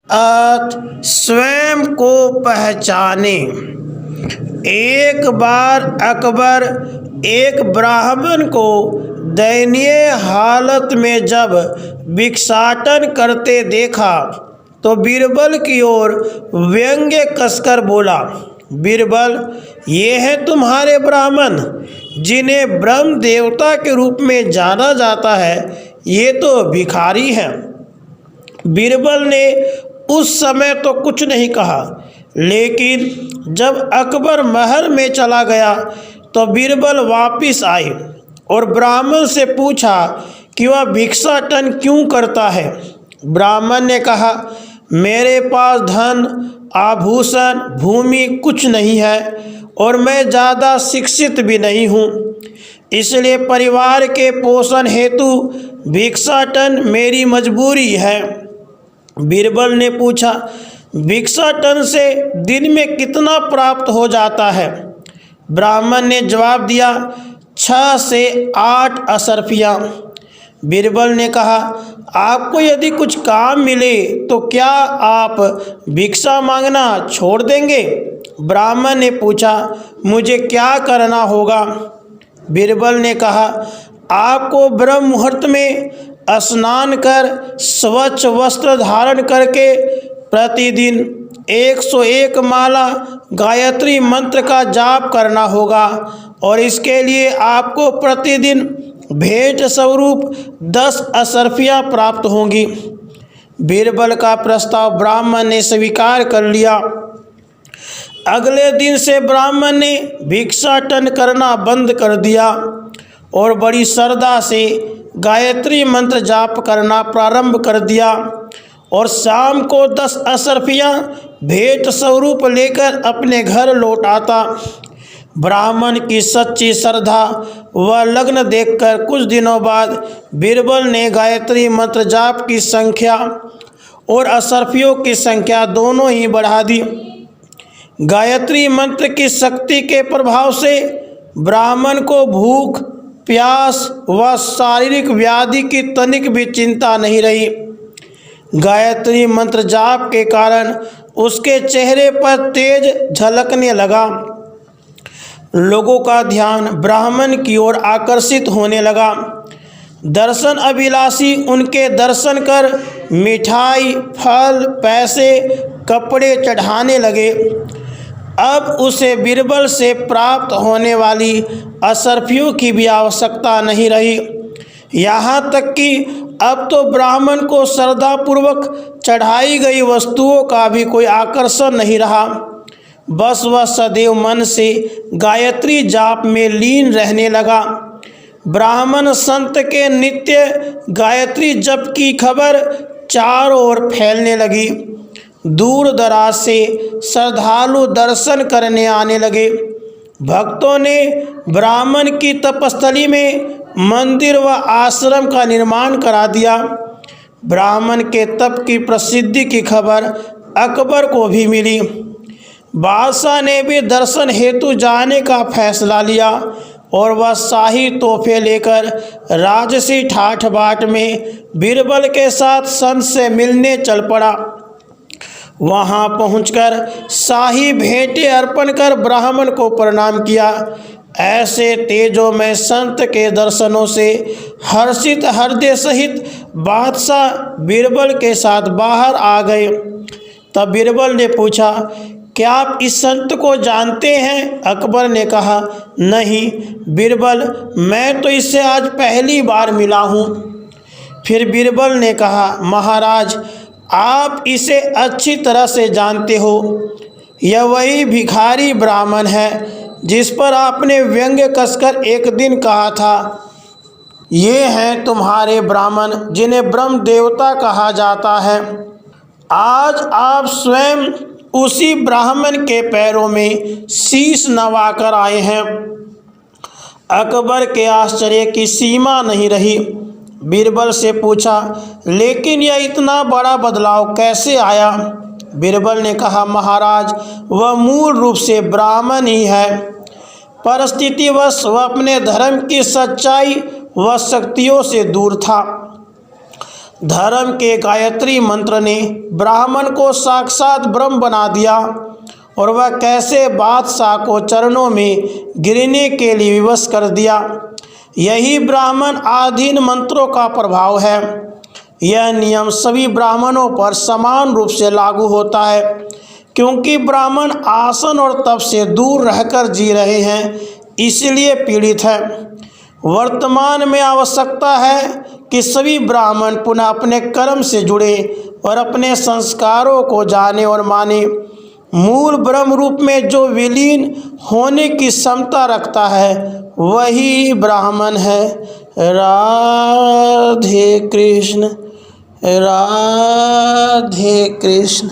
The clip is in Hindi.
स्वयं को पहचाने। एक बार अकबर एक ब्राह्मण को दयनीय हालत में जब भिक्षाटन करते देखा तो बीरबल की ओर व्यंग्य कसकर बोला, बीरबल, ये है तुम्हारे ब्राह्मण जिन्हें ब्रह्म देवता के रूप में जाना जाता है, ये तो भिखारी हैं। बीरबल ने उस समय तो कुछ नहीं कहा, लेकिन जब अकबर महल में चला गया तो बीरबल वापस आए और ब्राह्मण से पूछा कि वह भिक्षाटन क्यों करता है। ब्राह्मण ने कहा, मेरे पास धन, आभूषण, भूमि कुछ नहीं है और मैं ज़्यादा शिक्षित भी नहीं हूँ, इसलिए परिवार के पोषण हेतु भिक्षाटन मेरी मजबूरी है। बीरबल ने पूछा, भिक्षाटन से दिन में कितना प्राप्त हो जाता है? ब्राह्मण ने जवाब दिया, 6 से 8 असरफियाँ। बीरबल ने कहा, आपको यदि कुछ काम मिले तो क्या आप भिक्षा मांगना छोड़ देंगे? ब्राह्मण ने पूछा, मुझे क्या करना होगा? बीरबल ने कहा, आपको ब्रह्म मुहूर्त में स्नान कर स्वच्छ वस्त्र धारण करके प्रतिदिन 101 माला गायत्री मंत्र का जाप करना होगा और इसके लिए आपको प्रतिदिन भेंट स्वरूप 10 असरफियाँ प्राप्त होंगी। बीरबल का प्रस्ताव ब्राह्मण ने स्वीकार कर लिया। अगले दिन से ब्राह्मण ने भिक्षाटन करना बंद कर दिया और बड़ी श्रद्धा से गायत्री मंत्र जाप करना प्रारंभ कर दिया और शाम को 10 असरफियाँ भेंट स्वरूप लेकर अपने घर लौट आता। ब्राह्मण की सच्ची श्रद्धा व लगन देखकर कुछ दिनों बाद बीरबल ने गायत्री मंत्र जाप की संख्या और असरफियों की संख्या दोनों ही बढ़ा दी। गायत्री मंत्र की शक्ति के प्रभाव से ब्राह्मण को भूख, प्यास व शारीरिक व्याधि की तनिक भी चिंता नहीं रही। गायत्री मंत्र जाप के कारण उसके चेहरे पर तेज झलकने लगा। लोगों का ध्यान ब्राह्मण की ओर आकर्षित होने लगा। दर्शन अभिलाषी उनके दर्शन कर मिठाई, फल, पैसे, कपड़े चढ़ाने लगे। अब उसे बीरबल से प्राप्त होने वाली असरफियों की भी आवश्यकता नहीं रही। यहाँ तक कि अब तो ब्राह्मण को श्रद्धापूर्वक चढ़ाई गई वस्तुओं का भी कोई आकर्षण नहीं रहा। बस वह सदैव मन से गायत्री जाप में लीन रहने लगा। ब्राह्मण संत के नित्य गायत्री जप की खबर चारों ओर फैलने लगी। दूर दराज से श्रद्धालु दर्शन करने आने लगे। भक्तों ने ब्राह्मण की तपस्थली में मंदिर व आश्रम का निर्माण करा दिया। ब्राह्मण के तप की प्रसिद्धि की खबर अकबर को भी मिली। बादशाह ने भी दर्शन हेतु जाने का फैसला लिया और वह शाही तोहफे लेकर राजसी ठाठ बाट में बीरबल के साथ संत से मिलने चल पड़ा। वहां पहुंचकर शाही भेंटें अर्पण कर ब्राह्मण को प्रणाम किया। ऐसे तेजोमय संत के दर्शनों से हर्षित हृदय सहित बादशाह बीरबल के साथ बाहर आ गए। तब बीरबल ने पूछा, क्या आप इस संत को जानते हैं? अकबर ने कहा, नहीं बीरबल, मैं तो इससे आज पहली बार मिला हूँ। फिर बीरबल ने कहा, महाराज, आप इसे अच्छी तरह से जानते हो। यह वही भिखारी ब्राह्मण है जिस पर आपने व्यंग्य कसकर एक दिन कहा था। ये हैं तुम्हारे ब्राह्मण जिन्हें ब्रह्म देवता कहा जाता है। आज आप स्वयं उसी ब्राह्मण के पैरों में शीश नवाकर आए हैं। अकबर के आश्चर्य की सीमा नहीं रही। बीरबल से पूछा, लेकिन यह इतना बड़ा बदलाव कैसे आया? बीरबल ने कहा, महाराज, वह मूल रूप से ब्राह्मण ही है। परिस्थितिवश वह अपने धर्म की सच्चाई व शक्तियों से दूर था। धर्म के गायत्री मंत्र ने ब्राह्मण को साक्षात ब्रह्म बना दिया और वह कैसे बादशाह को चरणों में गिरने के लिए विवश कर दिया। यही ब्राह्मण आधीन मंत्रों का प्रभाव है। यह नियम सभी ब्राह्मणों पर समान रूप से लागू होता है, क्योंकि ब्राह्मण आसन और तप से दूर रहकर जी रहे हैं, इसलिए पीड़ित है। वर्तमान में आवश्यकता है कि सभी ब्राह्मण पुनः अपने कर्म से जुड़े और अपने संस्कारों को जाने और माने। मूल ब्रह्म रूप में जो विलीन होने की क्षमता रखता है वही ब्राह्मण है। राधे कृष्ण, राधे कृष्ण।